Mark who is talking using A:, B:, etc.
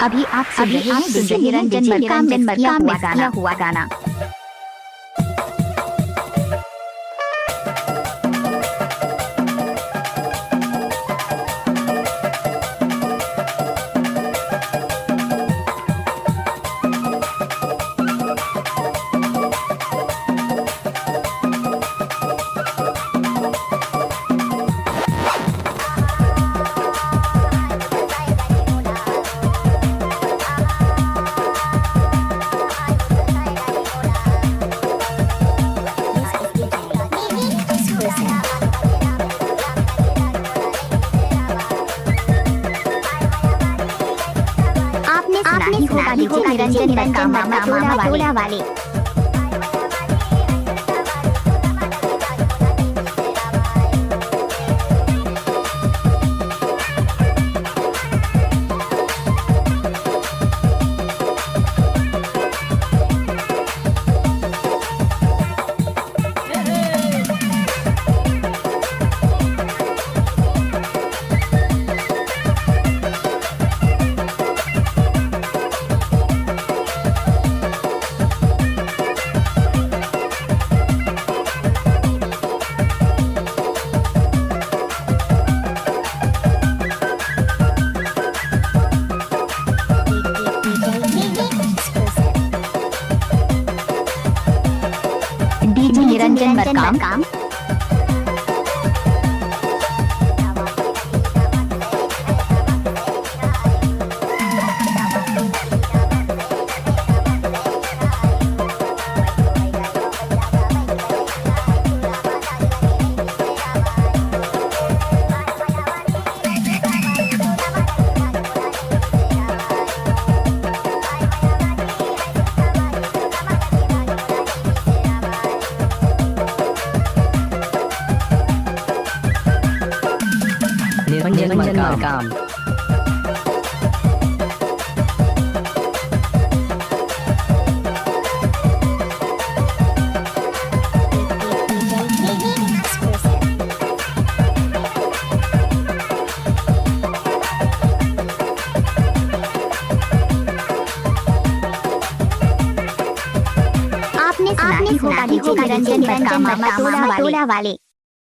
A: अभी आप सुन रहे हैं निरंजन मरकाम में किया हुआ गाना। आपने सुना ही होगा निरंजन मामा टोला वाले। डीजे निरंजन मरकाम। निरंजन मरकाम। आपने सुना ही होगा निरंजन मरकाम टोला वाले।